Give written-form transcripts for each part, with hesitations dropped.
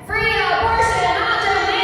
Free abortion on demand.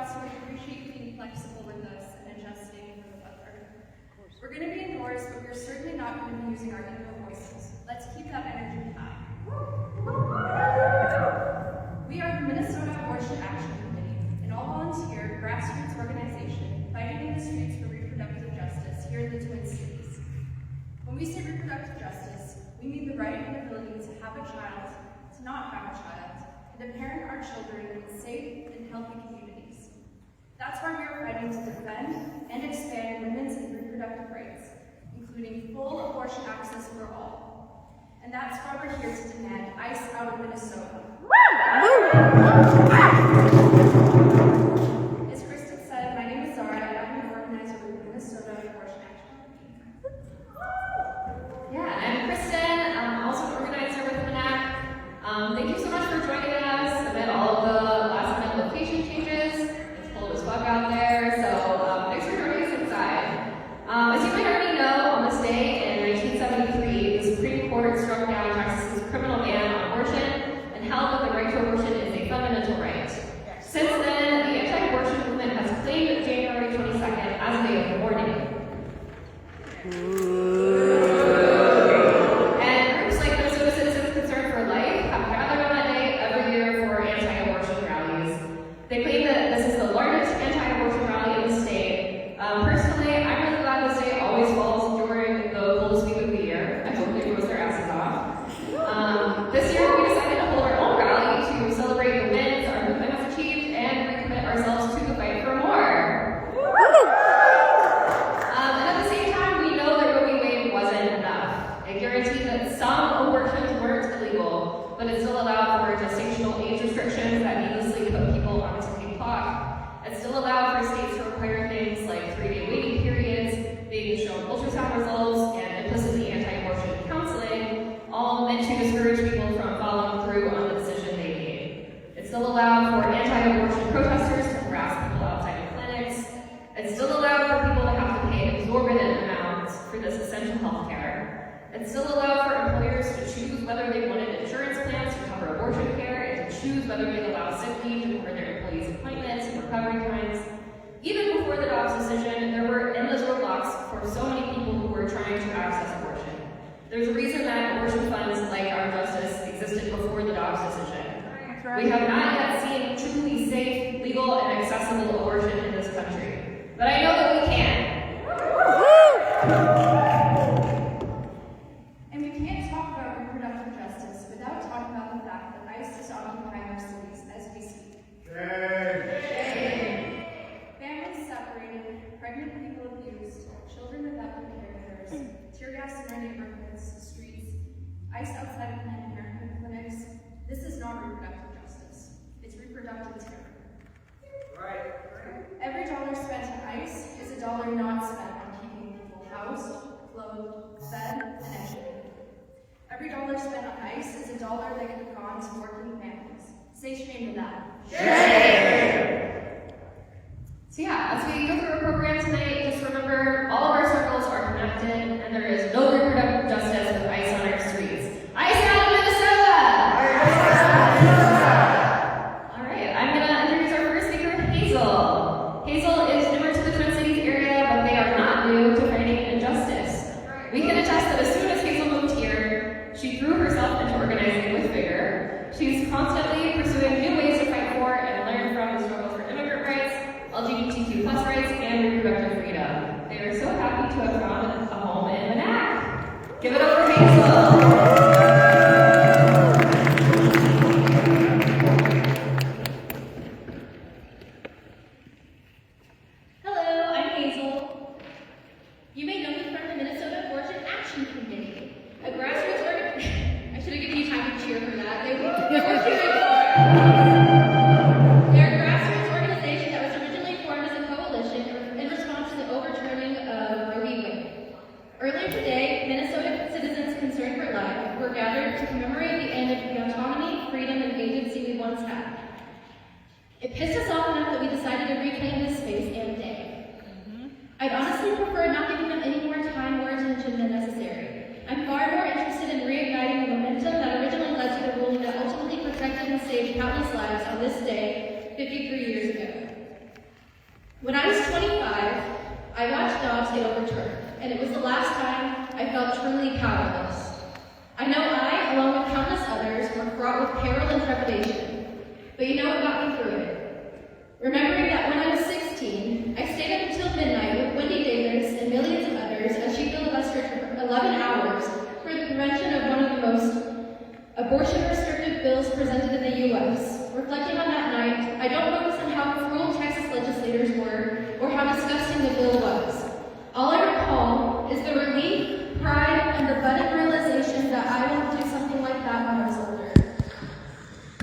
so we appreciate you being flexible with us and adjusting for the weather. We're going to be indoors, but we're certainly not going to be using our indoor voices. Let's keep that energy high. We are the Minnesota Abortion Action Committee, an all-volunteer grassroots organization fighting in the streets for reproductive justice here in the Twin Cities. When we say reproductive justice, we mean the right and ability to have a child, to not have a child, and to parent our children in safe and healthy communities. That's why we are fighting to defend and expand women's and reproductive rights, including full abortion access for all. And that's why we're here to demand ICE out of Minnesota. As Kristen said, my name is Zara, and I'm an organizer with the Minnesota Abortion Action Committee. Yeah, I'm Kristen. I'm also an organizer with MNAC. Thank you so much for joining us amid all of the last-minute location changes. It's cold as fuck out there, so thanks for joining us inside. As you might already know, on this day in 1973, the Supreme Court struck down Texas's criminal ban on abortion and held that the right to abortion is a fundamental right. Since then, the anti-abortion movement has claimed January 22nd as a day of mourning. And groups like Minnesota Citizens Concerned for Life have gathered on that day every year for anti-abortion rallies. They claim that this is the largest anti-abortion rally in the state. Personally, I'm really glad this day always falls during the coldest week of the year. I hope they rose their asses off. This year, we decided to hold our own rally to celebrate the wins our movement has achieved and recommit ourselves to the fight for more. And at the same time, we know that Roe v. Wade wasn't enough. It guaranteed that some abortions weren't illegal, but it still allowed for gestational age restrictions that needlessly put people on a ticking clock. It still allowed for states to require things like 3-day waiting periods, being shown ultrasound results, and implicitly anti-abortion counseling, all meant to discourage people from following through on the decision they made. It still allowed for anti-abortion protesters to harass people outside of clinics. It still allowed for people to have to pay exorbitant amounts for this essential health care. It still allowed for employers to choose whether they wanted insurance plans to cover abortion care and to choose whether they'd allow sick leave to cover their employees' appointments and recovery times. Even before the Dobbs decision, there were endless roadblocks for so many people who were trying to access abortion. There's a reason that abortion funds like Our Justice existed before the Dobbs decision. We have not yet seen truly safe, legal, and accessible abortion in this country. But I know that we can. And we can't talk about reproductive justice without talking about the fact that ICE is occupying our cities as we speak. Families separated, pregnant people abused, children without their caregivers, tear gas in our neighborhoods, streets, ICE outside of Planned Parenthood clinics. This is not reproductive justice. It's reproductive terror. Right. Every dollar spent on ICE is a dollar not spent on keeping people housed, clothed, fed, and educated. Every dollar spent on ICE is a dollar that could have gone to working families. Say shame to that. Shame! So yeah, as we go through our program tonight, just remember all of our circles are connected and there is no reproductive justice with ICE on our streets. ICE out of Minnesota! Alright, I'm going to introduce our first speaker, Hazel. Hazel is newer to the Twin Cities area, but they are not new to fighting injustice. We can attest that as soon as Hazel moved here, she threw herself into organizing with vigor. She's constantly pursuing new ways to fight for and learn from the struggle for immigrant rights, LGBTQ+ rights, and reproductive freedom. They are so happy to have found a home in MNAC. Give it up for Hazel! Hello, I'm Hazel. You may know me from the Minnesota Abortion Action Committee, a grassroots organization. I should have given you time to cheer for that. They're a grassroots organization that was originally formed as a coalition in response to the overturning of Roe v. Wade. Earlier today, Minnesota Citizens Concerned for felt truly powerless. I know I, along with countless others, were fraught with peril and trepidation. But you know what got me through it? Remembering that when I was 16, I stayed up until midnight with Wendy Davis and millions of others as she filibustered for 11 hours for the prevention of one of the most abortion-restrictive bills presented in the U.S. Reflecting on that night, I don't focus on how cruel Texas legislators were or how disgusting the bill was. All I recall is the relief, pride, and the budding realization that I won't do something like that when I was older.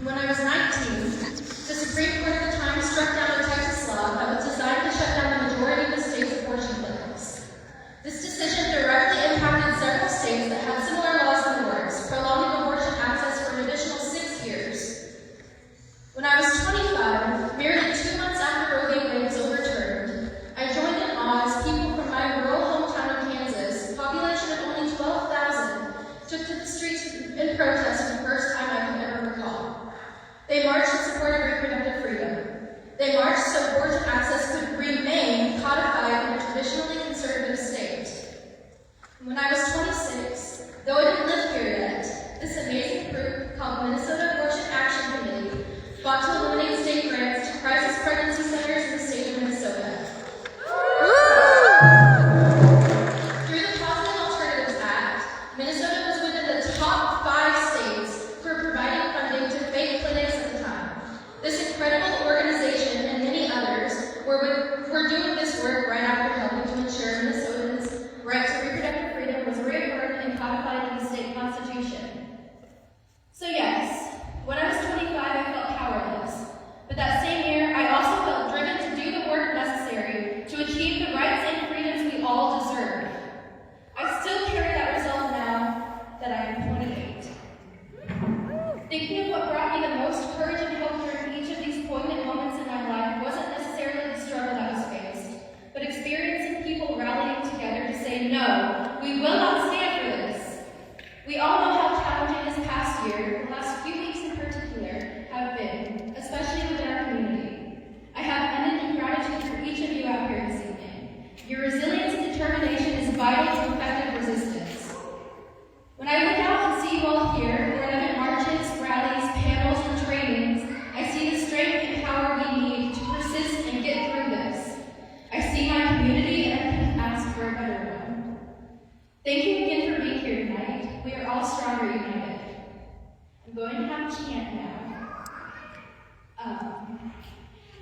When I was 19, the Supreme Court at the time struck down a Texas law that was designed to shut down the majority of the state's abortion clinics. This decision directly impacted several states that had similar laws in the works, prolonging abortion access for an additional 6 years. When I was 25, merely 2 months after Roe v. Wade was overturned, I joined in awe as people from my rural hometown of Kansas, a population of only 12,000, took to the streets in protest for the first time I can ever recall. They marched in support of reproductive freedom. They marched so abortion access could remain codified in a traditionally conservative state. When I was 26, though I didn't live here yet, this amazing group called Minnesota Abortion Action Committee fought to eliminate state grants to crisis pregnancy centers in the state of Minnesota. Through the Positive Alternatives Act, Minnesota was within the top 5 states for providing funding to fake clinics at the time. This incredible organization and many others were doing this work right after helping to ensure Minnesotans' right to reproductive freedom was reaffirmed and codified in the state constitution. So yes, when I was 25, I felt powerless. But that same year, I also felt driven to do the work necessary to achieve the rights and freedoms we all deserve. I still carry that resolve now that I am 28. Thinking of what brought me the most courage and hope during each of these poignant moments in my life wasn't necessarily the struggle that was faced, but experiencing people rallying together to say, no, we will not stand for this. We all know how challenging this past year, the last few weeks in particular, have been, especially within our community. I have unending gratitude for each of you out here this evening. Your resilience and determination is vital to effective resistance. When I look out and see you all here, whether at marches, rallies, panels, or trainings, I see the strength and power we need to persist and get through this. I see my community and I can ask for a better one. Thank you again for being here tonight. We are all stronger united. I'm going to have a chant now.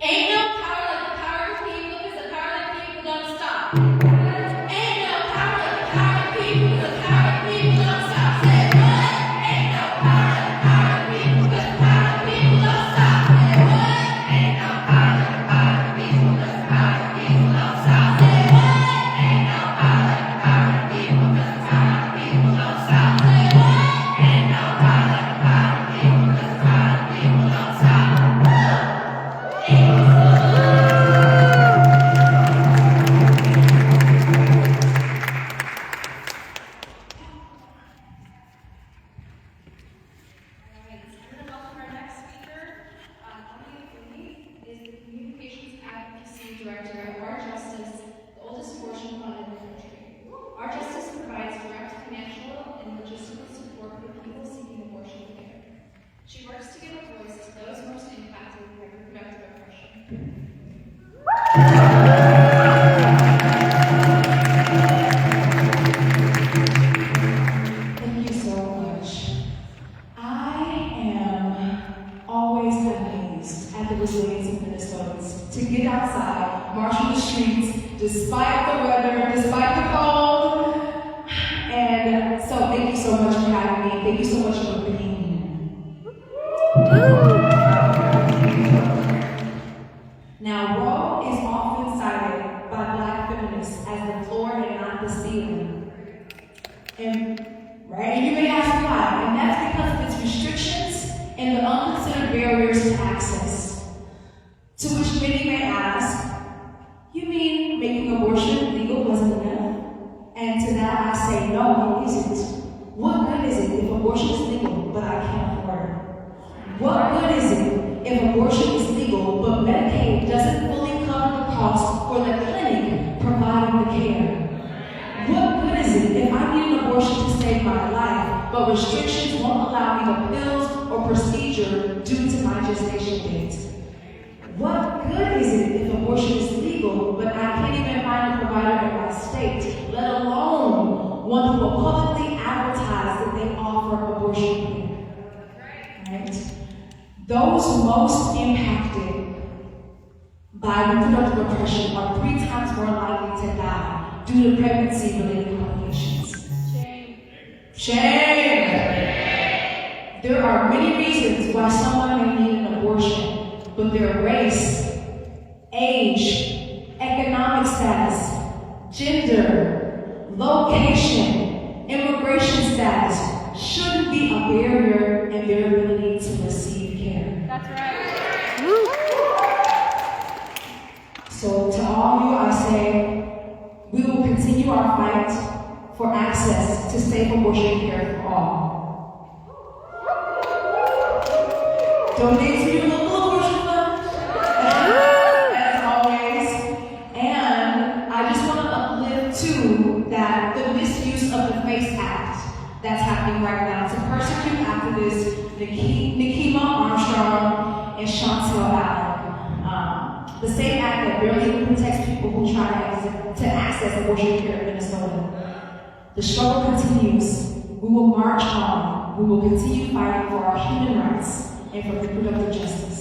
Ain't no power like the power of people, because the power of the people don't stop. Ain't no power like the power of people, because the power of people don't stop. Say what? Ain't no power like the power of people, because the power of people don't stop. Say what? Ain't no power like the power of people, because the power of people don't stop. Say what? Ain't no power like the power of people, because the power of people don't stop. Say what? Ain't no power like the power of people, because the power of people don't stop. Director of Our Justice, the oldest abortion fund in the country. Our Justice provides direct financial and logistical support for people seeking abortion care. She works to give a voice to those most impacted by reproductive oppression. Thank you so much. I am always amazed at the resilience of Minnesotans to get outside, march on the streets, despite the weather, despite the cold. And so thank you so much for having me. Thank you so much for being here. Now, Roe is often cited by Black feminists as the floor and not the ceiling. And you may ask why, and that's because of its restrictions and the unconsidered barriers to access. To which many may ask, you mean making abortion legal wasn't enough? And to that I say, no, it isn't. What good is it if abortion is legal, but I can't afford it? What good is it if abortion is legal, but Medicaid doesn't fully cover the cost for the clinic providing the care? What good is it if I need an abortion in my life, but restrictions won't allow me the pills or procedure due to my gestation date. What good is it if abortion is legal, but I can't even find a provider in my state, let alone one who will publicly advertise that they offer abortion care? Right? Those most impacted by reproductive oppression are 3 times more likely to die due to pregnancy-related complications. Shame! There are many reasons why someone may need an abortion, but their race, age, economic status, gender, location, immigration status shouldn't be a barrier in their ability to receive care. That's right. So to all of you, I say, we will continue our fight for access to safe abortion care for all. Donate to your local abortion fund, as always. And I just want to uplift too that the misuse of the FACE Act that's happening right now to persecute activists Nikema Armstrong and Chantel Allen. The same act that barely protects people who try to access abortion care in Minnesota. The struggle continues. We will march on. We will continue fighting for our human rights and for reproductive justice.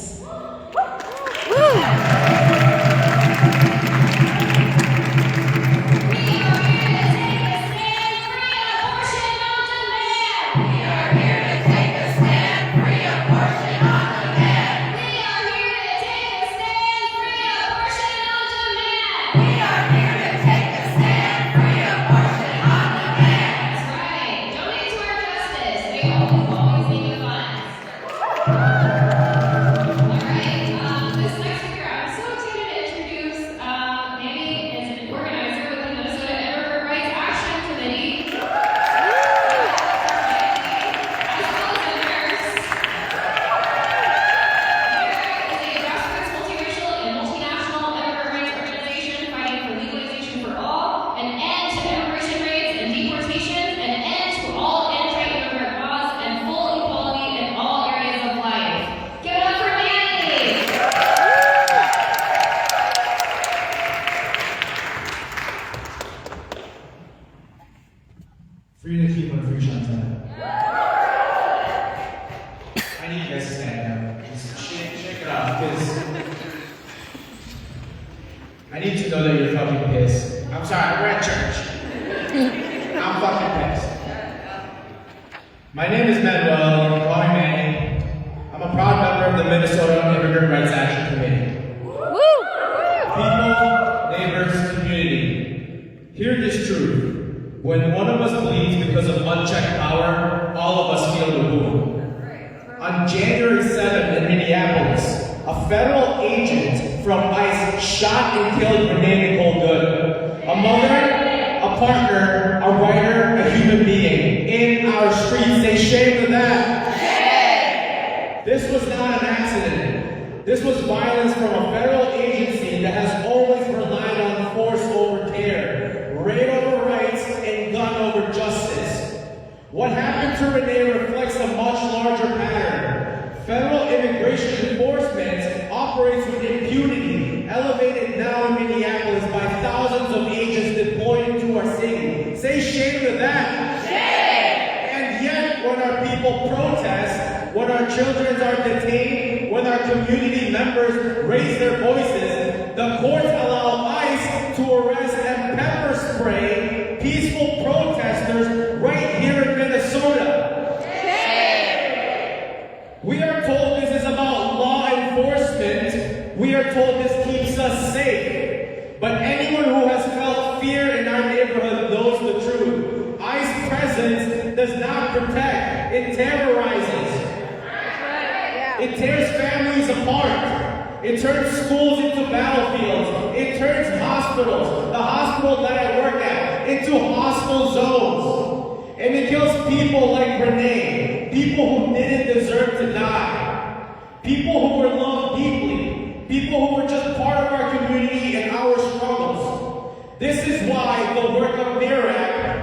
Free Nikema and free Chantel. I need you guys to stand now. Just shake it off, because I need to know that you're fucking pissed. I'm sorry, we're at church. I'm fucking pissed. My name is Manuel, you can call me Manny. I'm a proud member of the Minnesota Immigrant Rights Action Committee. People, neighbors, community, hear this truth. When one of us bleeds because of unchecked power, all of us feel the wound. On January 7th in Minneapolis, a federal agent from ICE shot and killed Renee Nicole Good. A mother, a partner, a writer, a human being. In our streets, say shame to that. Shame. This was not an accident. This was violence from a federal agency that has always relied on force over care, raid over rights, and gun over justice. What happened to Renee reflects a much larger pattern. Federal immigration enforcement operates with impunity, elevated now in Minneapolis by thousands of agents deployed into our city. Say shame to that. Shame! And yet, when our people protest, when our children are detained, when our community members raise their voices, the courts allow ICE to arrest and pepper spray peaceful protesters right here in Minnesota. We are told this is about law enforcement. We are told this keeps us safe. But anyone who has felt fear in our neighborhood knows the truth. ICE presence does not protect, it terrorizes. It tears families apart. It turns schools into battlefields. It turns hospitals, the hospital that I work at, into hostile zones. And it kills people like Renee, people who didn't deserve to die, people who were loved deeply, people who were just part of our community and our struggles. This is why the work of MIRAC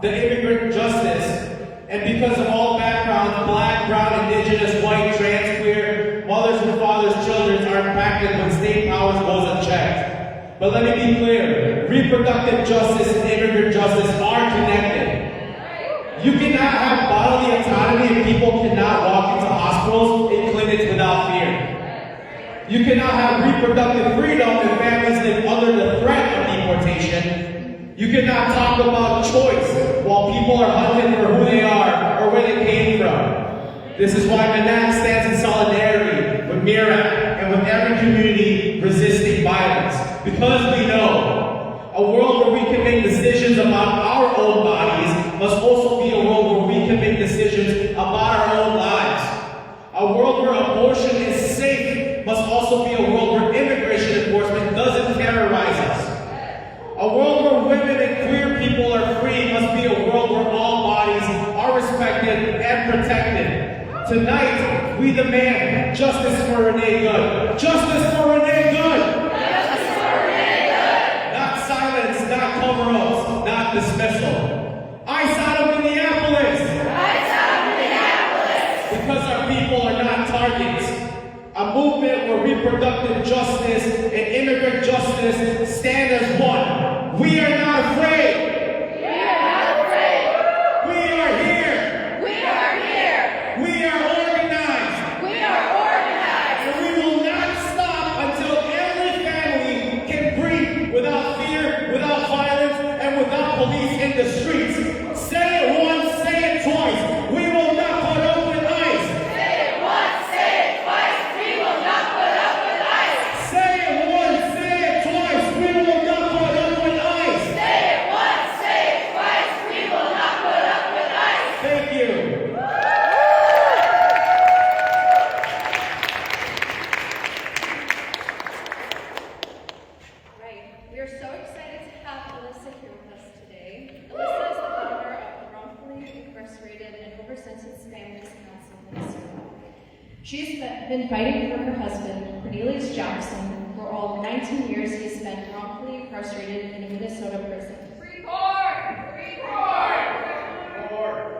the immigrant justice, and because of all backgrounds, black, brown, indigenous, white, trans, queer, mothers and fathers, children are impacted when state powers goes unchecked. But let me be clear, reproductive justice and immigrant justice are connected. You cannot have bodily autonomy if people cannot walk into hospitals and clinics without fear. You cannot have reproductive freedom if families live under the threat of deportation. You cannot talk about choice while people are hunted for who they are or where they came from. This is why Manak stands in solidarity with Mira and with every community resisting violence. Because we know a world where we can make decisions about our own bodies must also be a world where we can make decisions about our own lives. A world where abortion is safe must also be a world where immigration enforcement doesn't terrorize us. A world where women and queer people are free must be a world where all bodies are respected and protected. Tonight, we demand justice for Renee Good. Justice for Renee Good! Justice for Renee Good! Not silence, not cover-ups, not dismissal. ICE out of Minneapolis! ICE out of Minneapolis! Because our people are not targets. A movement where reproductive justice and immigrant justice stand as one. We are not afraid. We are not afraid. We are here. We are here. We are organized. We are organized. And we will not stop until every family can breathe without fear, without violence, and without police in the streets. Say it once, say it twice. We will not put up with ICE. Say it once, say it twice. We will not put up with ICE. Say it once, say it twice. We will not put up with ICE. Say it once, say it twice. We will not put up with ICE. Thank you. Right. We are so excited to have Alyssa here with us today. Alyssa is the founder of the Wrongfully Incarcerated and Oversentenced Families Council of Minnesota. She's been fighting for her husband, Cornelius Jackson, for all 19 years he has spent wrongfully incarcerated in a Minnesota prison.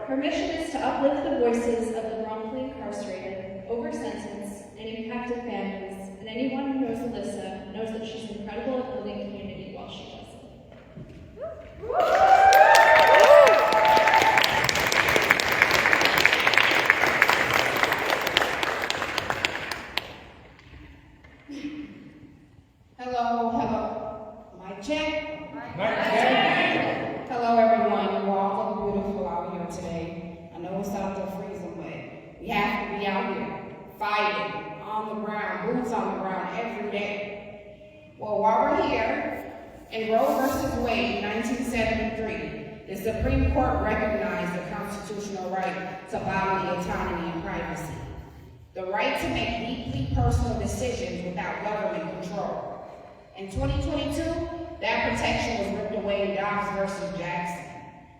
Her mission is to uplift the voices of the wrongfully incarcerated, over-sentenced, and impacted families, and anyone who knows Alyssa knows that she's incredible at building community while she does it. Hello. Mic check. Hello, everyone. You all look beautiful out here today. I know it's out there freezing, but we have to be out here fighting on the ground, boots on the ground every day. Well, while we're here, in Roe versus Wade, 1973, the Supreme Court recognized the constitutional right to bodily autonomy and privacy, the right to make deeply personal decisions without government control. In 2022, that protection was ripped away in Dobbs versus Jackson,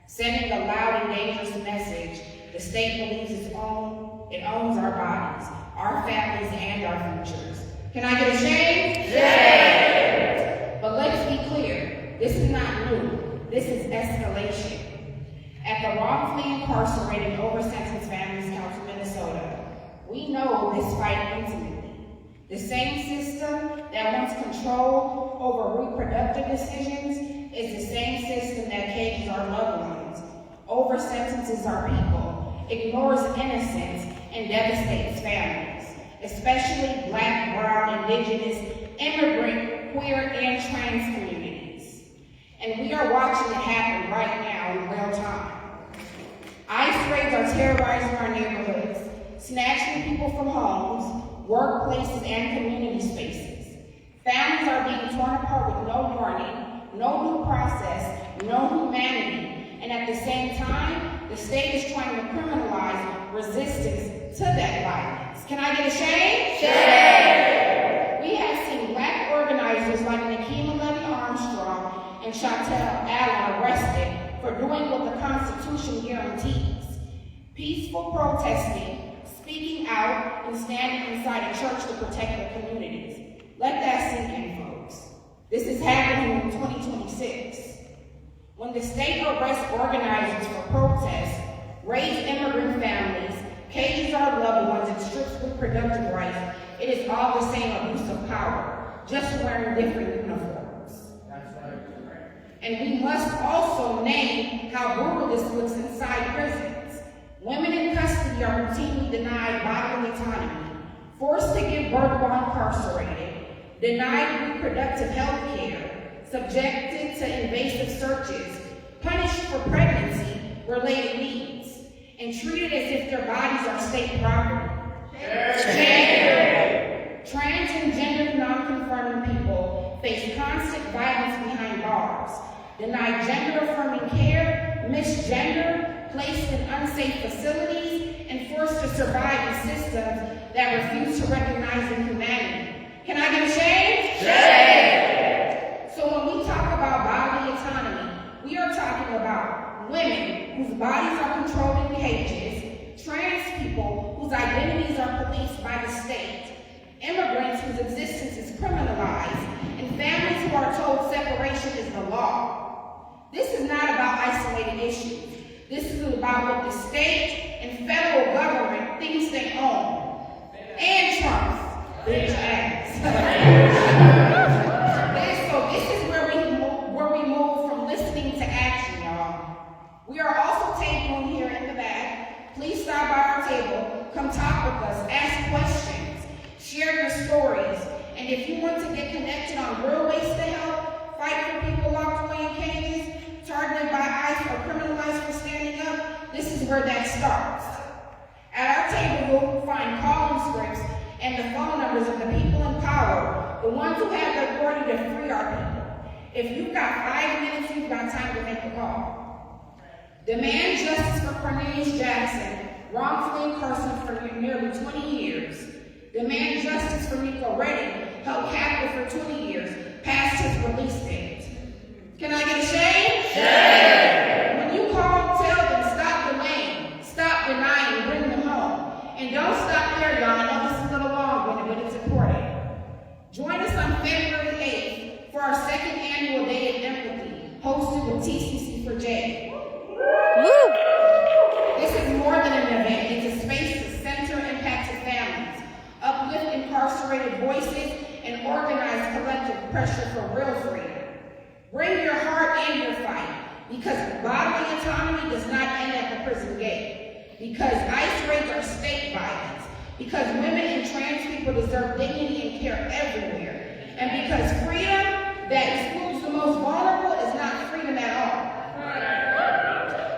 sending a loud and dangerous message. The state believes it owns our bodies, our families, and our futures. Can I get a shame? Shame! But let's be clear, this is not new. This is escalation. At the Wrongfully Incarcerated Over-Sentenced Families Council, Minnesota, we know this fight intimately. The same system that wants control over reproductive decisions is the same system that cages our loved ones, over-sentences our people, ignores innocence, and devastates families, especially Black, brown, indigenous, immigrant, queer, and trans communities. And we are watching it happen right now in real time. ICE raids are terrorizing our neighborhoods, snatching people from homes, workplaces, and community spaces. Families are being torn apart with no warning, no due process, no humanity, and at the same time, the state is trying to criminalize resistance to that violence. Can I get a shame? Shame! We have seen Black organizers like Nikema Levy-Armstrong and Chantel Allen arrested for doing what the Constitution guarantees: peaceful protesting, speaking out, and standing inside a church to protect their communities. Let that sink in, folks. This is happening in 2026. When When the state arrests organizers for protests, raise immigrant families, cages our loved ones, and strips reproductive rights, it is all the same abuse of power, just wearing different uniforms. And we must also name how brutal this looks inside prisons. Women in custody are routinely denied bodily autonomy, forced to give birth while incarcerated, denied reproductive health care, subjected to invasive searches, punished for pregnancy-related needs, and treated as if their bodies are state property. Trans and gender non-conforming people face constant violence behind bars, denied gender-affirming care, misgendered, placed in unsafe facilities, and forced to survive in systems that refuse to recognize their humanity. Can I get a shade? Shade! So when we talk about bodily autonomy, we are talking about women whose bodies are controlled in cages, trans people whose identities are policed by the state, immigrants whose existence is criminalized, and families who are told separation is the law. This is not about isolated issues. This is about what the state and federal government thinks they own. And Trump's bitch ass. So this is where we move from listening to action, y'all. We are also tabling here in the back. Please stop by our table. Come talk with us. Ask questions. Share your stories. And if you want to get connected on real ways to help, fight for people locked away in cages, targeted by ICE or criminalized for standing up, this is where that starts. At our table, you'll find calling scripts and the phone numbers of the people in power, the ones who have the authority to free our people. If you've got 5 minutes, you've got time to make a call. Demand justice for Cornelius Jackson, wrongfully incarcerated for nearly 20 years. Demand justice for Nico Reddy, held captive for 20 years, past his release date. Can I get a shade? Shade! When you call, tell them stop delaying, stop denying, bring them home. And don't stop there, y'all. I know this is a little long-winded, but it's important. Join us on February 8th for our second annual Day of Empathy, hosted with TCC for J. This is more than an event. It's a space to center impacted families, uplift incarcerated voices, and organize collective pressure for real freedom. Bring your heart and your fight, because bodily autonomy does not end at the prison gate, because ICE raids are state violence, because women and trans people deserve dignity and care everywhere, and because freedom that excludes the most vulnerable is not freedom at all.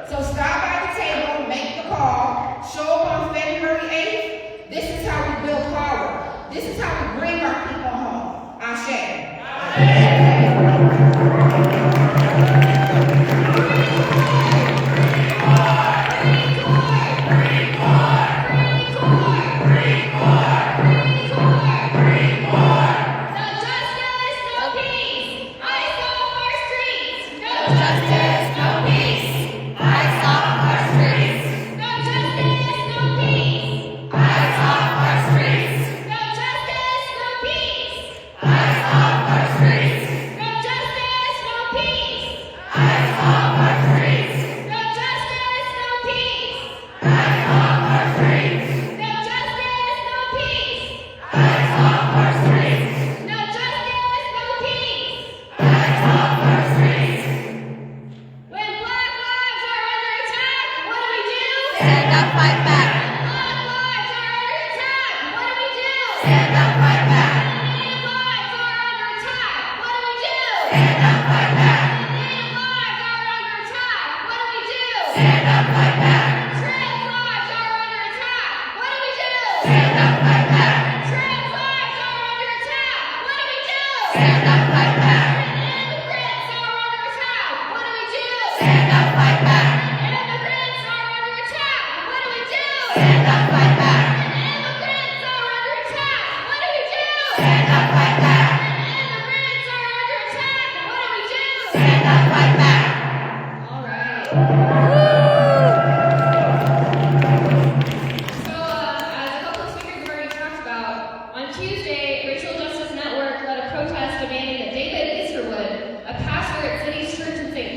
So stop by the table, make the call, show up on February 8th. This is how we build power. This is how we bring our people home. Ashe.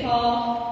Paul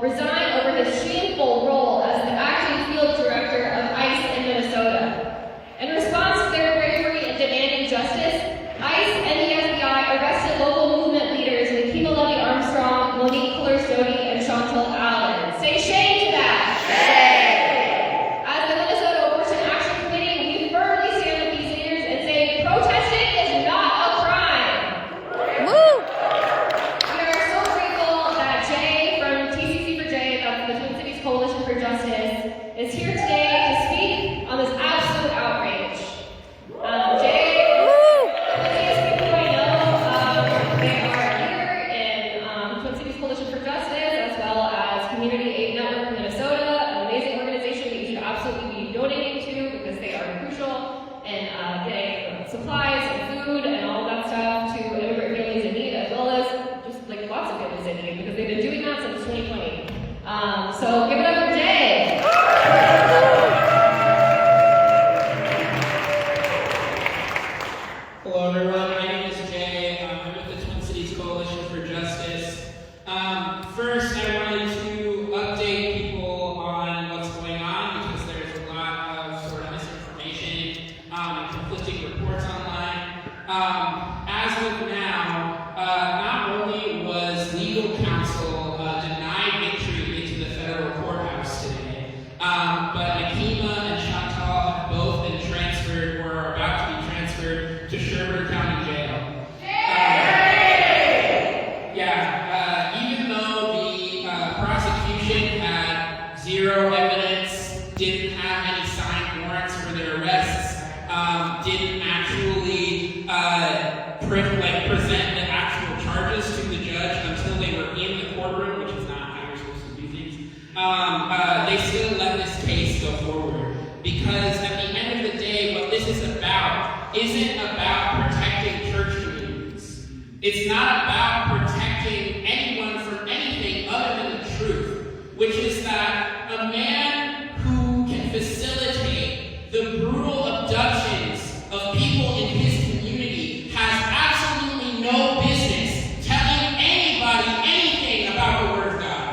It's not about protecting anyone from anything other than the truth, which is that a man who can facilitate the brutal abductions of people in his community has absolutely no business telling anybody anything about the Word of God.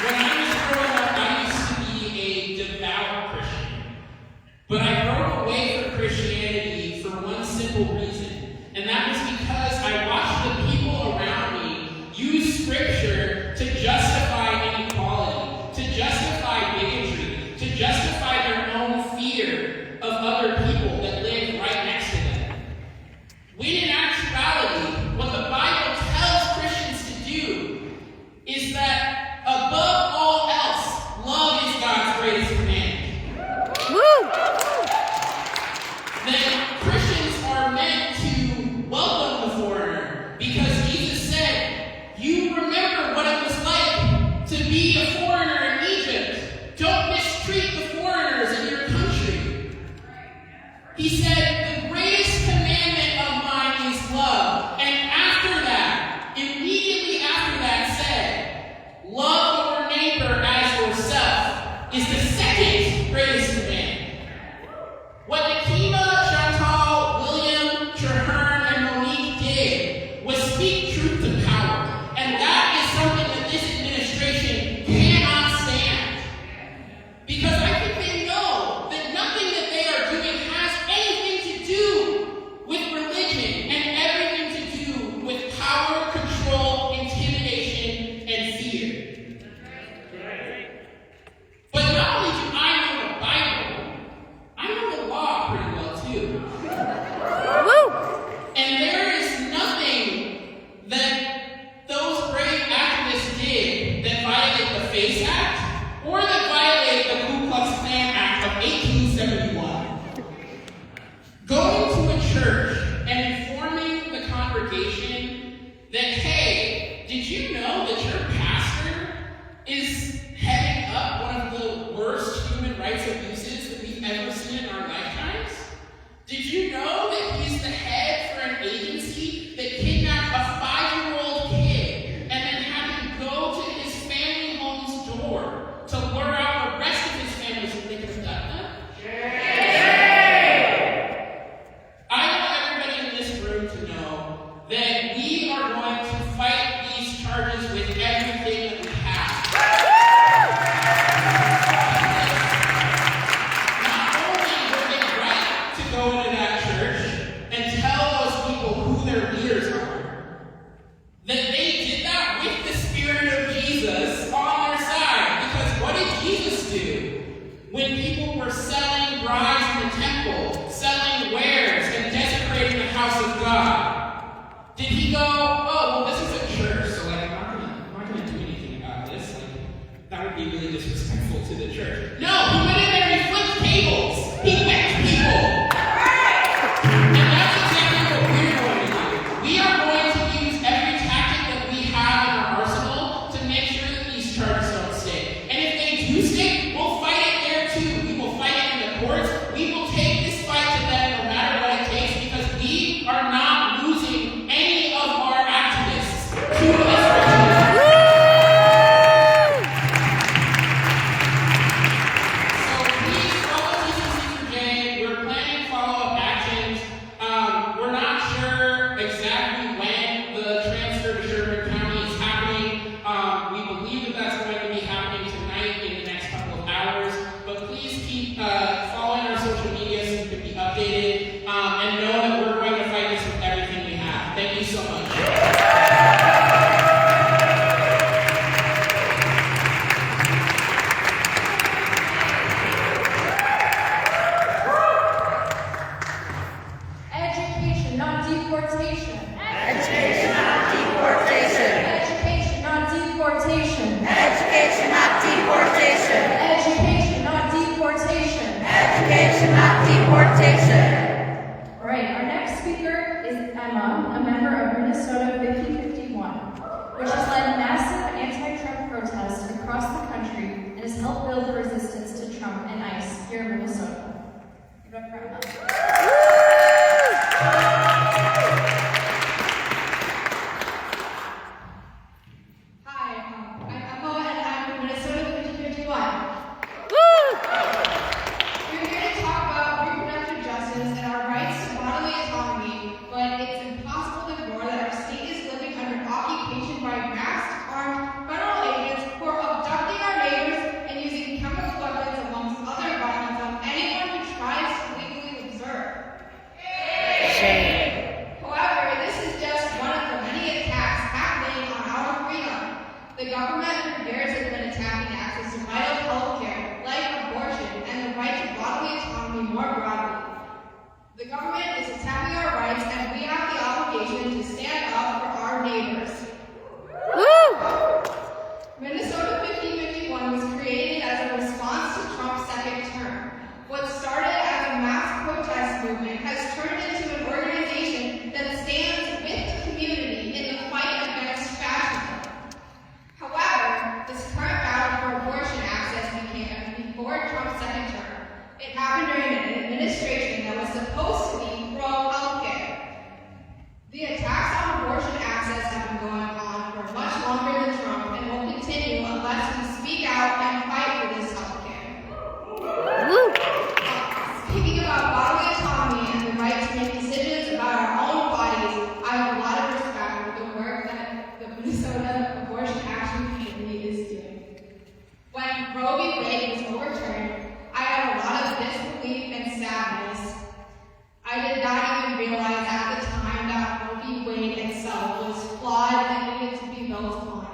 When I was growing up, I used to be a devout Christian. But I broke away from Christianity for one simple reason, and that was because I watched the people around me use Scripture to justify inequality, to justify bigotry, to justify their own fear of other people that live right next to them. When in actuality, what the Bible tells Christians to do is that above all else, love is God's greatest command. That Christians are meant to welcome the foreigner because Jesus said, you remember what it was like to be a foreigner in Egypt. Don't mistreat the foreigners in your country. He said, the greatest commandment of mine is love. And after that, immediately after that said, love your neighbor as yourself is the second greatest commandment. What Nakima, Chantal, William, Traherne, and Monique did was speak truth to power. And that is something that this administration cannot stand. Because I think they know that nothing that they are doing has anything to do with religion and everything to do with power, control, intimidation, and fear. But not only do I know the Bible, I know the law pretty well too. And there is nothing that those brave activists did that violated the FACE Act or that violated the Ku Klux Klan Act of 1871. Going to a church and informing the congregation that, hey, did you know that your pastor is heading up one of the worst human rights abuses that we've ever seen in our lifetimes? Did you know that he's the head for an agency that kidnapped a 5-year-old kid and then had him go to his family home's door to lure out the rest of his family so they could abduct them? I want everybody in this room to know that we are going to fight these charges with everything that we have. Not only were they right to go into that church and tell those people who their leaders are, that they did that with the Spirit of Jesus on their side. Because what did Jesus do when people were selling bribes in the temple, selling wares, and desecrating the house of God? Did he go, oh, well, this is a church, so like, I'm not gonna do anything about this. Like, that would be really disrespectful to the church. No, he went in there and he flipped tables. He whipped people. And that's exactly what we're going to do. We are going to use every tactic that we have in our arsenal to make sure that these charges don't stick. And if they do stick, we'll fight it there too. We will fight it in the courts. We will take this fight to them no matter what it takes because we are not losing any of our activists to this regime. So please follow TCC4J. We're planning follow-up actions. We're not sure exactly when the transfer to Sherman County is happening. We believe that that's going to be happening tonight in the next couple of hours. But please keep following our social media so you can be updated. And know that we're going to fight this with everything we have. Thank you so much. Education, not deportation. Education, not deportation. Education, not deportation. Education, not deportation. Education, not deportation. Education, not deportation. All right, our next speaker is Emma, a member of Minnesota 5051, which has led massive anti-Trump protests across the country and has helped build the resistance to Trump and ICE here in Minnesota. Give it up for Emma. movement has turned into an organization that stands with the community in the fight against fascism. However, this current battle for abortion access began before Trump's second term. It happened during an administration that was supposed to be pro-healthcare. The attacks on abortion access have been going on for much longer than Trump and will continue unless we speak out and fight for this healthcare. Speaking about bodily autonomy and the right to make decisions about our own bodies, I have a lot of respect for the work that the Minnesota Abortion Action Committee is doing. When Roe v. Wade was overturned, I had a lot of disbelief and sadness. I did not even realize at the time that Roe v. Wade itself was flawed and needed to be built upon.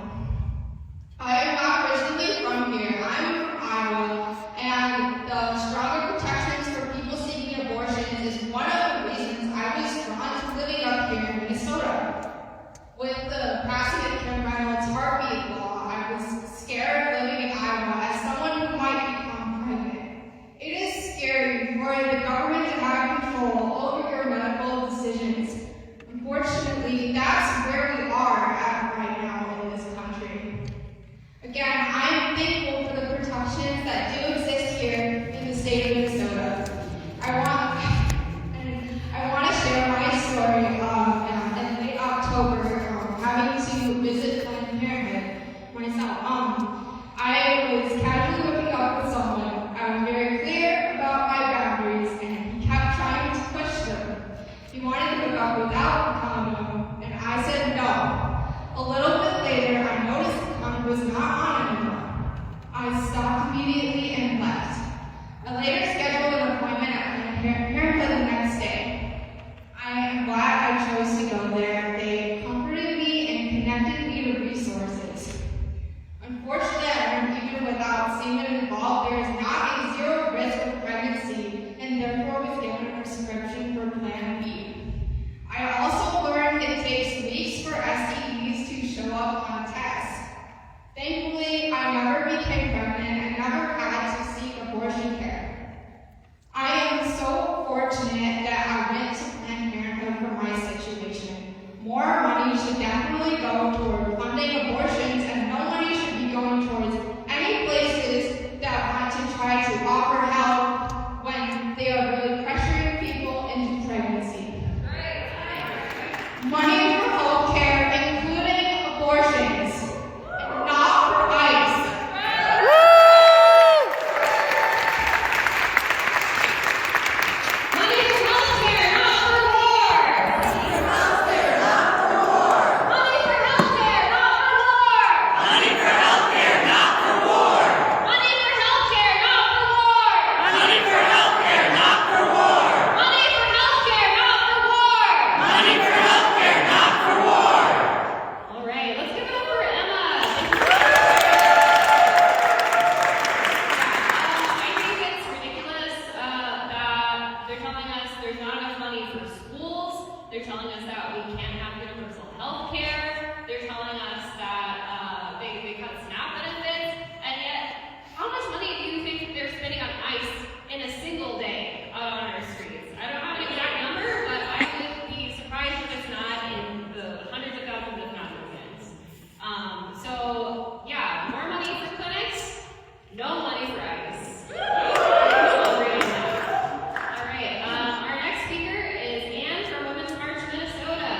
I am not originally from here. I'm from Iowa, and the stronger protections for people seeking abortions is one of the reasons I was drawn to living up here in Minnesota. With the passing of Kim Reynolds' heartbeat law, I was scared living in Iowa as someone who might become pregnant. It is scary for the government to have control over your medical decisions. Unfortunately, that's where we are at right now in this country. Again, I am thankful for the protections that do exist here in the state of Minnesota. I want to share my story in late October, having to visit Planned Parenthood myself. I was casually hooking up with someone. I was very clear about my boundaries, and he kept trying to push them. He wanted to hook up without a condom, and I said no. A little bit later, I noticed the condom was not on anymore. I stopped immediately and left. I later scheduled an appointment at Planned Parenthood the next day. I am glad I chose to go there. They comforted me and connected me to resources. Unfortunately, I learned even without semen involved, there is not a zero risk of pregnancy, and therefore was given a prescription for Plan B. I also learned it takes weeks for STDs to show up on tests. Thankfully, I never became pregnant and never had to seek abortion care. I am so fortunate that I went to Planned Parenthood for my situation. More money should definitely go toward funding abortions, and no money should be going towards any places that want to try to offer help when they are really pressuring people into pregnancy. Money for health care, including abortions, and not for ICE. Money for healthcare, not for war! Money for healthcare, not for war! Money for healthcare, not for war! Money for healthcare, not for war. Money for healthcare, not for war! Money for healthcare, not for war. Money for healthcare, not for war! Money for healthcare, not for war. All right, let's give it up for Emma. I think it's ridiculous that they're telling us there's not enough money for schools. They're telling us that we can't have universal health care. They're telling us that they cut SNAP benefits. And yet, how much money do you think they're spending on ICE in a single day out on our streets? I don't have an exact number, but I would be surprised if it's not in the hundreds of thousands, if not millions. So yeah, more money for clinics, no money for ICE. All right, our next speaker is Anne from Women's March Minnesota.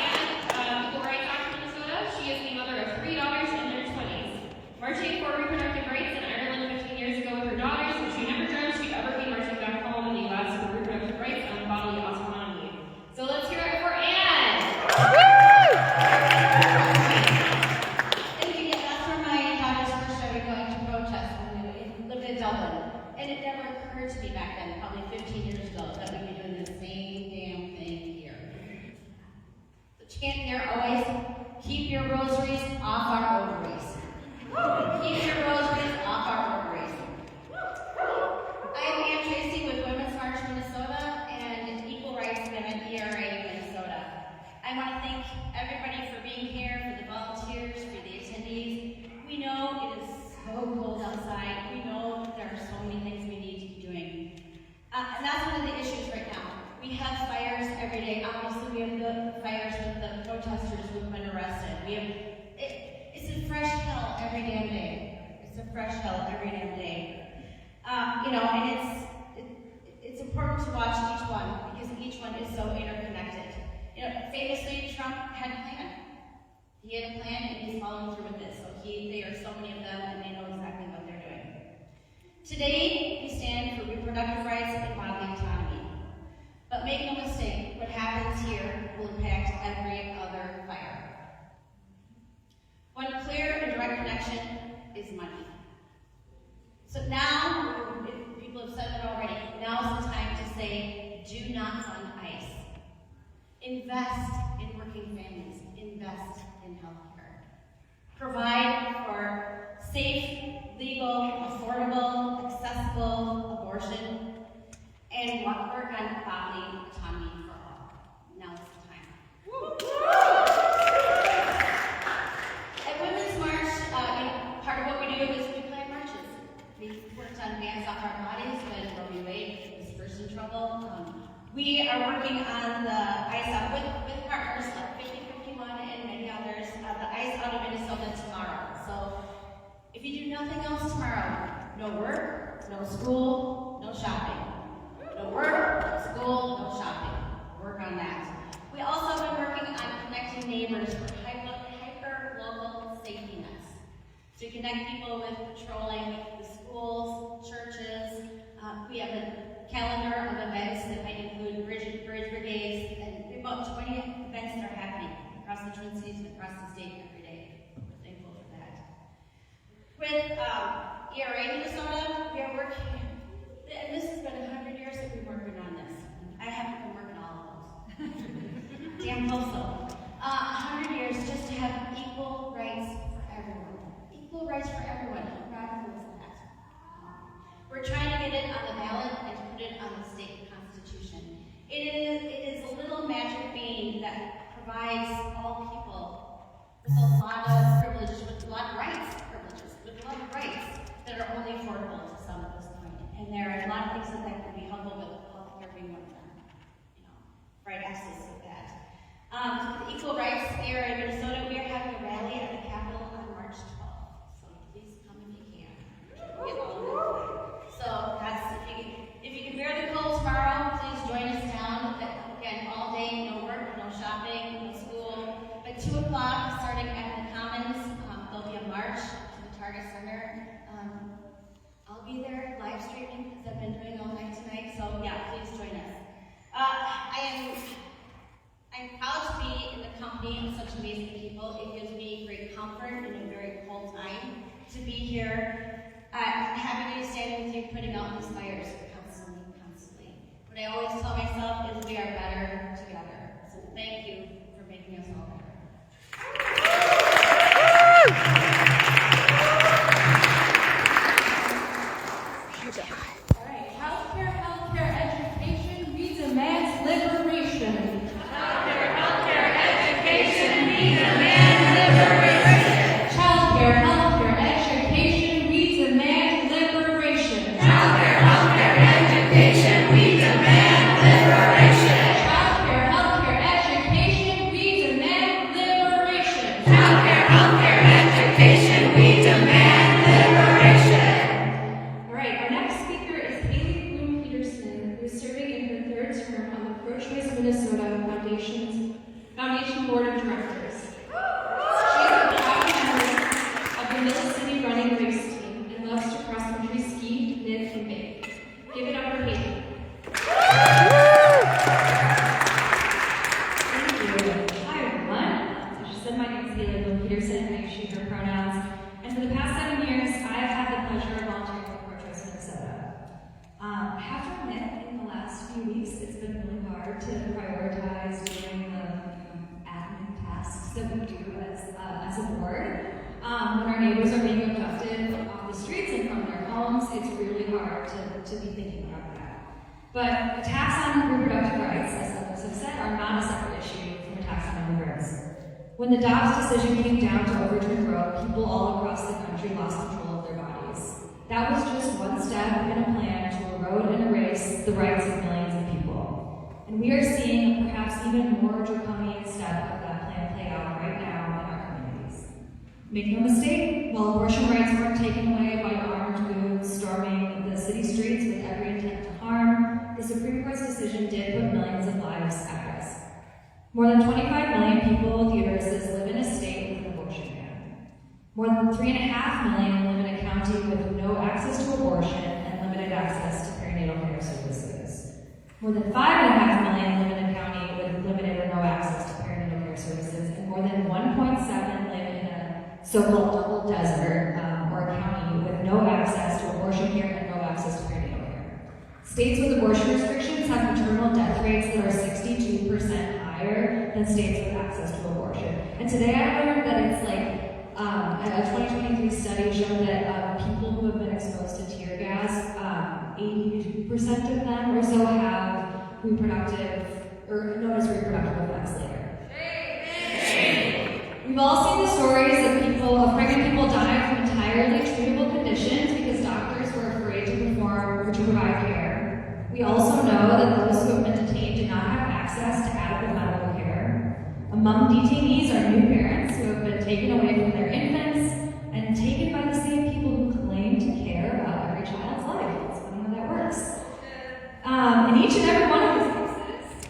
Anne, equal rights activist Minnesota. She is the mother of 3 daughters in their 20s. Marching for reproductive rights in Ireland 15 years ago with her daughters, and she never dreamt she'd ever be marching back home in the U.S. for reproductive rights and bodily autonomy. So let's hear it for Anne. Thank you. That's where my daughters first started going to protest when we lived in Dublin. And it never occurred to me back then, probably 15 years ago, that we'd be doing the same damn thing here. The chant here always, keep your rosaries off our ovaries. Keep your rosaries off our ovaries. I'm Ann Tracy with Women's March Minnesota and Equal Rights Women ERA Minnesota. I want to thank everybody for being here, for the volunteers, for the attendees. We know it is so cold outside. We know there are so many things we need and it's important to watch each one because each one is so interconnected. You know, famously, Trump had a plan. He had a plan and he's following through with this. So there are so many of them and they know exactly what they're doing. Today, we stand for reproductive rights and bodily autonomy. But make no mistake, what happens here will impact every other fire. One clear and direct connection is money. So now, if people have said it already, now is the time to say, do not fund ICE. Invest in working families. Invest in healthcare. Provide for safe, legal, affordable, accessible abortion, and work on bodily autonomy for all. Now is the time. At Women's March, part of what we do is we plan marches. We worked on bans off our bodies when Roe v. Wade was first in trouble. We are working on the ICE out with partners like 5051 and many others, the ICE out of Minnesota tomorrow. So if you do nothing else tomorrow, no work, no school, no shopping. No work, no school, no shopping. Work on that. We also have been working on connecting neighbors for hyper-local safety nets. To connect people with patrolling the schools, churches. We have a calendar of events that might include bridge brigades, and we have about 20 events that are happening across the Twin Cities and across the state every day. We're thankful for that. With ERA Minnesota, we are working, and this has been 100 years that we've been working on this. I haven't been working all of those. Damn postal. 100 years just to have equal rights for everyone. Equal rights for everyone. How radical is that? We're trying to get it on the ballot and to put it on the state constitution. It is a little magic bean that provides all people with a lot of privileges, with a lot of rights, that are only affordable to some at this point. And there are a lot of things that can be helpful with healthcare being one of them. You know, right access to that. The Equal Rights here in Minnesota, we are having a rally at the Capitol on March 12th. So please come if you can. Get all of it. So that's, if you can bear the cold tomorrow, please join us down. Again, all day, no work, no shopping, no school. But 2 o'clock, starting at the Commons, there'll be a march to the Target Center. I'll be there live streaming because I've been doing all night tonight. So yeah, please join us. I'm proud to be in the company of such amazing people. It gives me great comfort in a very cold time to be here. I'm happy to stand with you, putting out these fires constantly. What I always tell myself is we are better together. So thank you for making us all better. All right, healthcare, education, we demand liberation. Healthcare, education, we demand liberation. Healthcare, education, we demand liberation. Healthcare, education, we demand liberation. Healthcare, education, we demand liberation. Healthcare, education, we demand liberation. All right, our next speaker is Haley Bloom Peterson, who is serving in her 3rd term on the Pro-Choice Minnesota Foundation Board of Directors. She is a proud member of the Middle City Running Race Team and loves to cross-country ski, knit, and bake. Give it up for Haley. Thank you. Hi, everyone. So she said my name is Haley Bloom Peterson. I use she, her pronouns. And for the past 7 years, I have had the pleasure of volunteering for Pro-Choice Minnesota. I have to admit, in the last few weeks, it's been really hard to prioritize doing the admin tasks that we do as a board. When our neighbors are being abducted off the streets and from their homes, it's really hard to be thinking about that. But attacks on reproductive rights, as others have said, are not a separate issue from attacks on immigrants. When the Dobbs decision came down to overturn Roe, people all across the country lost control of their bodies. That was just one step in a plan to erode and erase the rights of millions of people. And we are seeing a perhaps even more draconian step of that plan play out right now in our communities. Make no mistake, while abortion rights weren't taken away by armed goons storming the city streets with Supreme Court's decision did put millions of lives at risk. More than 25 million people with uteruses live in a state with an abortion ban. More than 3.5 million live in a county with no access to abortion and limited access to perinatal care services. More than 5.5 million live in a county with limited or no access to perinatal care services, and more than 1.7 live in a so-called double desert or a county with no access to abortion care and no access to perinatal care. States with abortion restrictions have maternal death rates that are 62% higher than states with access to abortion. And today I learned that it's like a 2023 study showed that people who have been exposed to tear gas, 82% of them or so have reproductive, or notice reproductive effects later. We've all seen the stories of pregnant people dying from entirely treatable conditions because doctors were afraid to perform or to provide care. We also know that those who have been detained do not have access to adequate medical care. Among detainees are new parents who have been taken away from their infants and taken by the same people who claim to care about every child's life. That's funny how that works. In each and every one of these cases,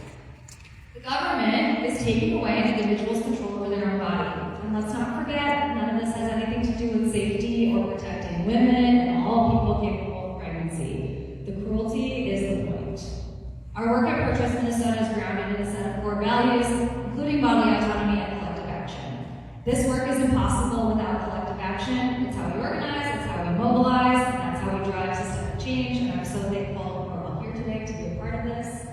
the government is taking away an individual's control over their own body. And let's not forget, none of this has anything to do with safety or protecting women and all people capable of pregnancy. The cruelty is the point. Our work at Pro-Choice Minnesota is grounded in a set of core values, including bodily autonomy and collective action. This work is impossible without collective action. It's how we organize, it's how we mobilize, and that's how we drive systemic change, and I'm so thankful we're all here today to be a part of this.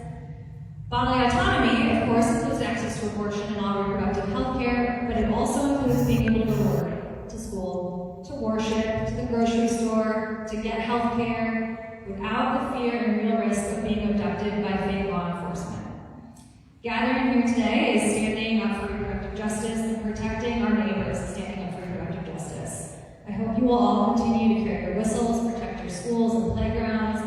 Bodily autonomy, of course, includes access to abortion and all reproductive health care, but it also includes being able to go to work, to school, to worship, to the grocery store, to get health care, without the fear and real risk of being abducted by fake law enforcement. Gathering here today is standing up for reproductive justice and protecting our neighbors and standing up for reproductive justice. I hope you will all continue to carry your whistles, protect your schools and playgrounds,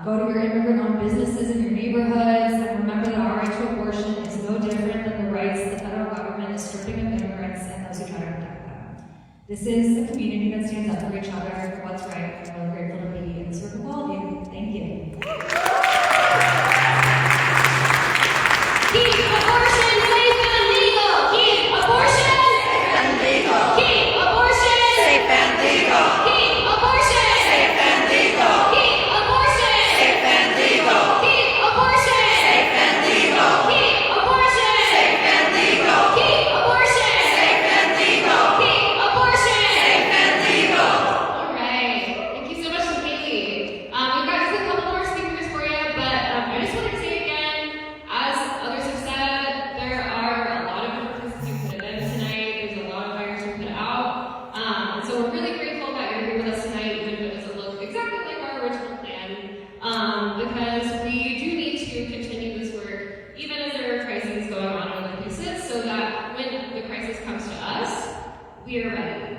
go to your immigrant-owned businesses in your neighborhoods, and remember that our right to abortion is no different than the rights the federal government is stripping of immigrants and those who try to protect them. This is a community that stands up for each other, for what's right, and I'm really grateful to be in this room with all of you. Thank you. Keep abortion safe and legal! Keep abortion safe and legal! Keep abortion safe and legal! Keep abortion safe and legal! Keep abortion safe and legal! Keep abortion safe and legal! Keep abortion safe and legal! Keep abortion safe and legal! Keep abortion safe and legal! All right. Thank you so much to Haley. We've got just a couple more speakers for you, but I just wanted to say again, as others have said, there are a lot of different places you could have been tonight. There's a lot of fires to put out. And so we're really grateful that you're here with us tonight, even if it doesn't look exactly like our original plan. Because we do need to continue this work, even as there are crises going on in other places, so that when the crisis comes to us, we are ready.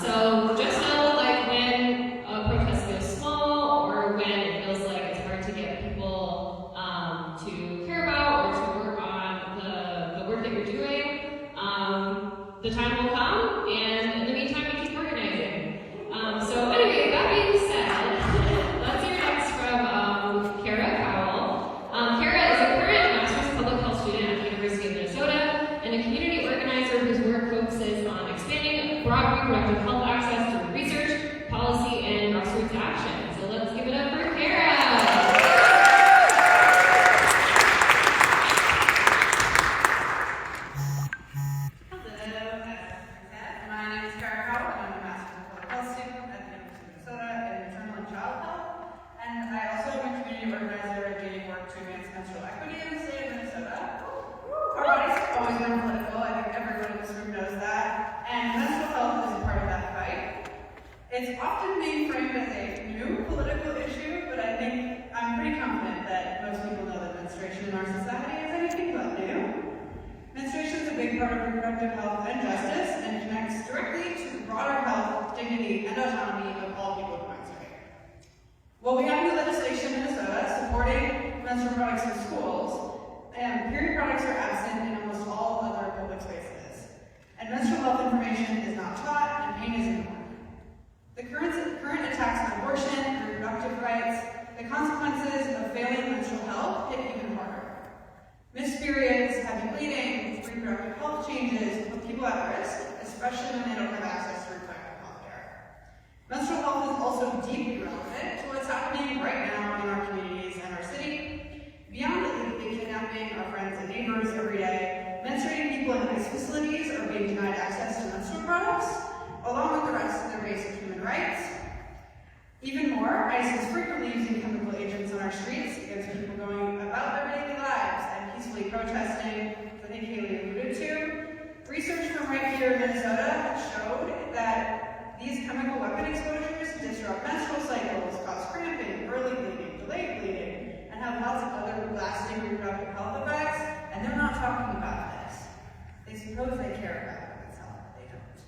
So just know, like, when a protest feels small, or when it feels like it's hard to get people to care about or to work on the work that you're doing, the time will come, and in the meantime, we keep organizing. So anyway, that being said, let's hear next from Kara Powell. Kara is a current master's public health student at the University of Minnesota and a community organizer whose work focuses on expanding broad reproductive health access through research, policy, and grassroots action. So let's give it up for Kara. My name is Kara Howell, and I'm a Master's of Public Health student at the University of Minnesota in Maternal and Child Health. And I also am a community organizer doing work to advance menstrual equity in the state of Minnesota. Our bodies have always been political. I think everyone in this room knows that. And menstrual health is a part of that fight. It's often being framed as a new political issue, but I think I'm pretty confident that most people know that menstruation in our society is anything but new. Menstruation is a big part of reproductive health and justice, and connects directly to the broader health, dignity, and autonomy of all people who menstruate. Well, we have new legislation in Minnesota supporting menstrual products in schools, and period products are absent in almost all other public spaces. And menstrual health information is not taught, and pain is ignored. The current attacks on abortion, reproductive rights, the consequences of failing menstrual health hit even harder. Missed periods, heavy bleeding, reproductive health changes put people at risk, especially when they don't have access to reproductive health care. Menstrual health is also deeply relevant to what's happening right now in our communities and our city. Beyond illegally kidnapping our friends and neighbors every day, menstruating people in ICE facilities are being denied access to menstrual products, along with the rest of their basic human rights. Even more, ICE is frequently using chemical agents on our streets against people going about their daily lives and peacefully protesting, as I think Haley alluded to. Research from right here in Minnesota showed that these chemical weapon exposures disrupt menstrual cycles, cause cramping, early bleeding, delayed bleeding, and have lots of other lasting reproductive health effects, and they're not talking about this. They suppose they care about women's health, but they don't.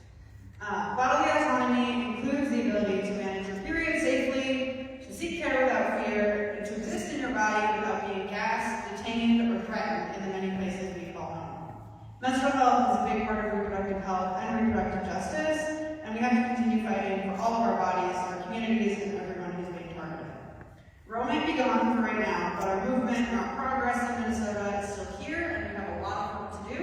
Bodily autonomy includes the ability to manage your period safely, to seek care without fear, and to exist in your body without being gassed, detained, or threatened in the many places we call home. Menstrual health is a big part of reproductive health and reproductive justice, and we have to continue fighting for all of our bodies, our communities, and everyone who's being targeted. Rome may be gone for right now, but our movement and our progress in Minnesota is still here, and we have a lot of work to do.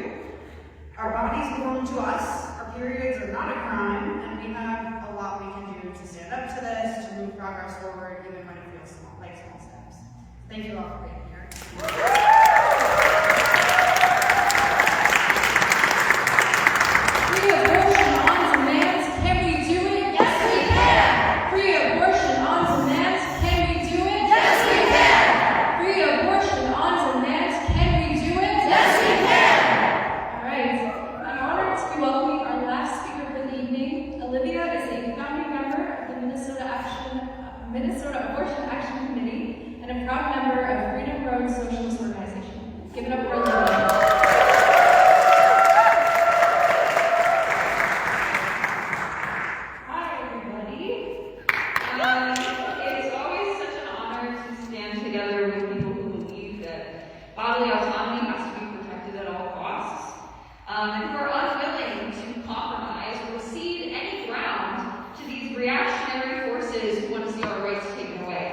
Our bodies belong to us, our periods are not a crime, and we have a lot we can do to stand up to this, to move progress forward, even when it feels like small steps. Thank you all for being here. Free abortion on demand, can we do it? Yes, we can. Free abortion on demand, can we do it? Yes, we can. Free abortion on demand, can we do it? Yes, we can. All right. I'm honored to be welcoming our last speaker for the evening. Olivia is a founding member of the Minnesota Abortion Action Committee and a proud member of Freedom Road Socialist Organization. Give it up for Olivia. It's always such an honor to stand together with people who believe that bodily autonomy has to be protected at all costs, and who are unwilling to compromise or cede any ground to these reactionary forces who want to see our rights taken away.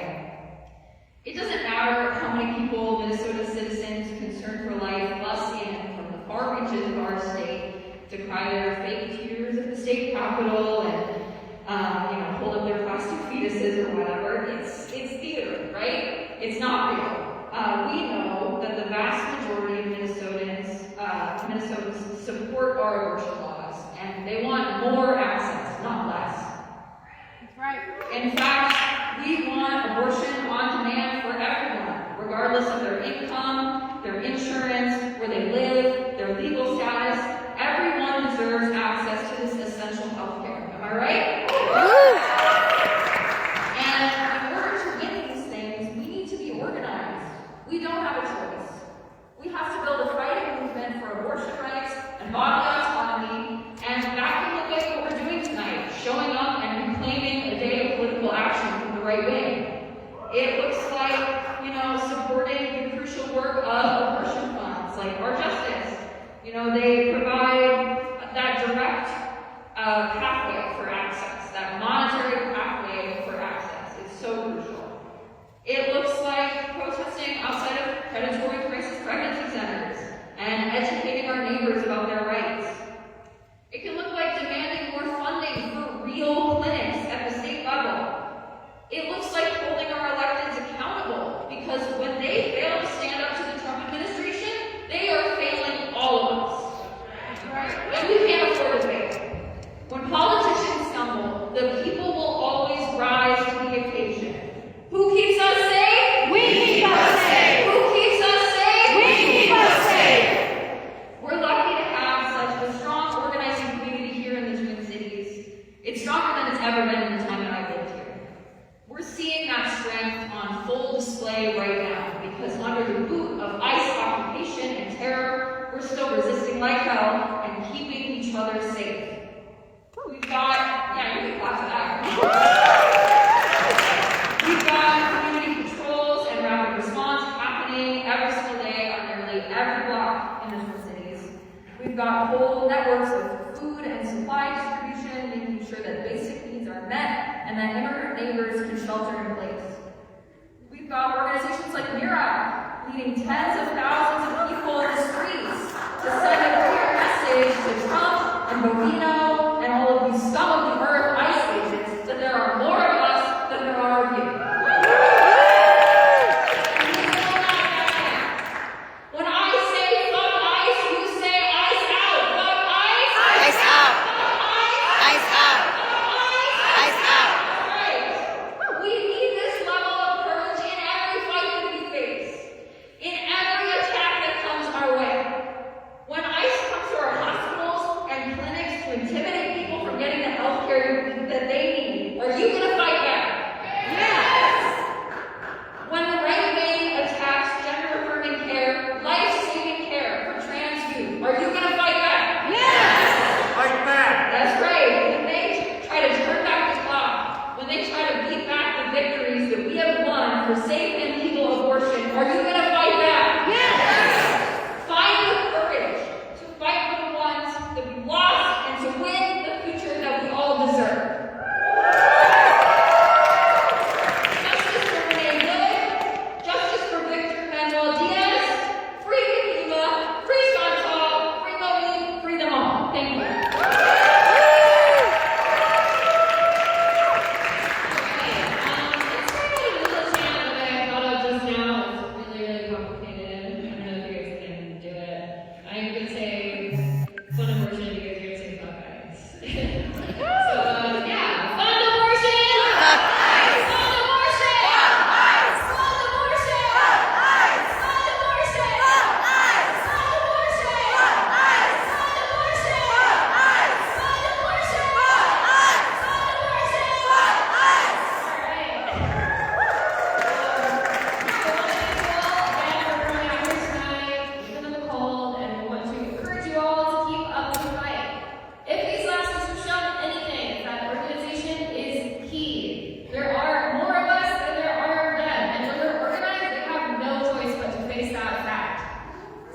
It doesn't matter how many people Minnesota citizens concerned for life bus in from the far reaches of our state to cry their fake tears at the state capitol and hold up their plastic fetuses or whatever. It's theater, right? It's not real. We know that the vast majority of Minnesotans support our abortion laws, and they want more access, not less. That's right. In fact, we want abortion on demand for everyone, regardless of their income, their insurance, where they live, their legal status. Everyone deserves access to this essential health care. Am I right? And in order to win these things, we need to be organized. We don't have a choice. We have to build a fighting movement for abortion rights and bodily autonomy, and that can look like what we're doing tonight, showing up and reclaiming a day of political action from the right wing. It looks like, supporting the crucial work of abortion funds, like Our Justice. They provide that direct pathway for access, that monetary pathway for access. It's so crucial. It looks like protesting outside of predatory crisis pregnancy centers and educating our neighbors about their rights. It can look like demanding more funding for real clinics at the state level. It looks like holding our electeds accountable, because when they fail to stand up to the Trump administration, they are failing all of us. And we can't afford to fail. When politicians stumble, the people will always rise to the occasion. Who keeps us safe? We keep us safe. Who keeps us safe? We keep us safe. We're lucky to have such a strong organizing community here in the Twin Cities. It's stronger than it's ever been in the time that I've lived here. We're seeing that strength on full display right now, because under the boot of ICE occupation and terror, we're still resisting like hell and keeping each other safe. We've got, you can clap for that. We've got community patrols and rapid response happening every single day on nearly every block in the Twin Cities. We've got whole networks of food and supply distribution, making sure that basic needs are met and that immigrant neighbors can shelter in place. We leading tens of thousands of people in the streets to send a clear message to Trump and Bovino and all of these scum of the earth ICE agents that there are more of us than there are of you. When I say fuck ICE, you say ICE out. Fuck ICE. Ice out. Ice out. Ice out. Right. We need this level of courage in every fight that we face, in every attack that comes our way. When ICE comes to our hospitals and clinics to intimidate people from getting the health care that they need, are you going to fight back? Yes. When the right wing attacks gender-affirming care, life-saving care for trans youth, are you going to fight back? Yes. Fight back! That's right. When they try to turn back the clock, when they try to beat back the victories that we have won for safe and legal abortion, are you going to fight back? Yes. Find the courage to fight for the ones that we lost and to win the future that we all deserve. Justice for Renee Good, justice for Victor Manuel Diaz, free Lima, free Chantal, free Moby, free them all. Thank you.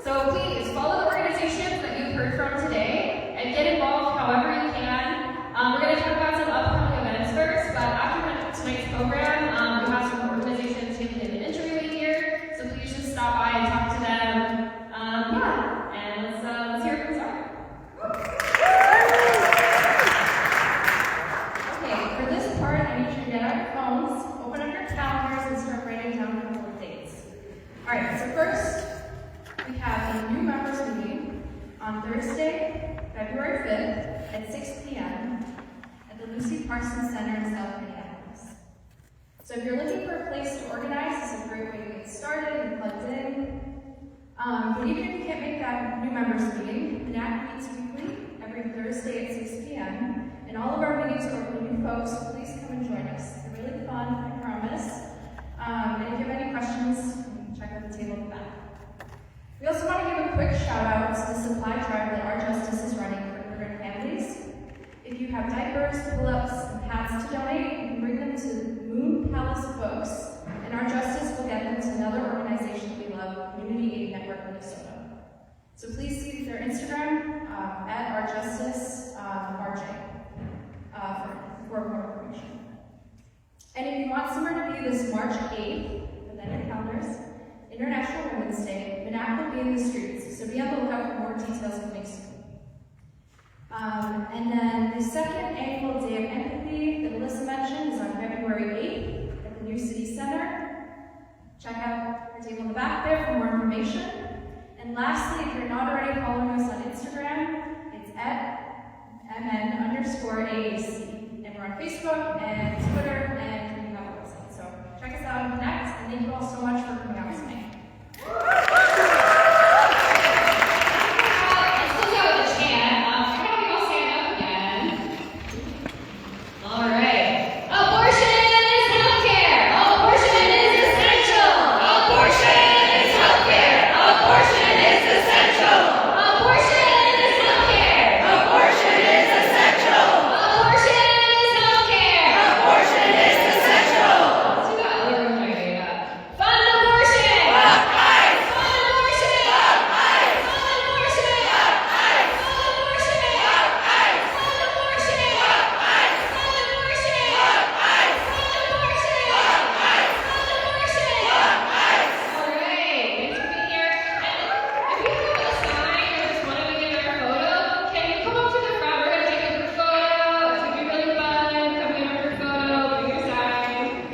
So please follow the organizations that you've heard from today and get involved however you can. We're going to talk about some upcoming events first, but after tonight's program, we have some organizations taking an entryway here, so please just stop by and talk to them. And let's hear it from Sarah. Okay, for this part, I need you to get out your phones, open up your calendars, and start writing down a couple of dates. Alright, so first, we have a new members meeting on Thursday, February 5th at 6 p.m. at the Lucy Parsons Center in South Minneapolis. So if you're looking for a place to organize, this is a great way to get started and plugged in. But even if you can't make that new members meeting, the NAC meets weekly every Thursday at 6 p.m. And all of our meetings are open to new folks, so please come and join us. They're really fun, I promise. And if you have any questions, you can check out the table in the back. We also want to give a quick shout out to the supply drive that Our Justice is running for immigrant families. If you have diapers, pull-ups, and pads to donate, you can bring them to Moon Palace Books, and Our Justice will get them to another organization we love, Community Aid Network Minnesota. So please see their Instagram at Our Justice RJ for more information. And if you want somewhere to be this March 8th, put that in your calendars, International Women's Day, Manac will be in the streets, so be on the lookout for more details coming soon. And then the second annual Day of Empathy that Alyssa mentioned is on February 8th at the New City Center. Check out our table in the back there for more information. And lastly, if you're not already following us on Instagram, it's at @MN_AAC. And we're on Facebook and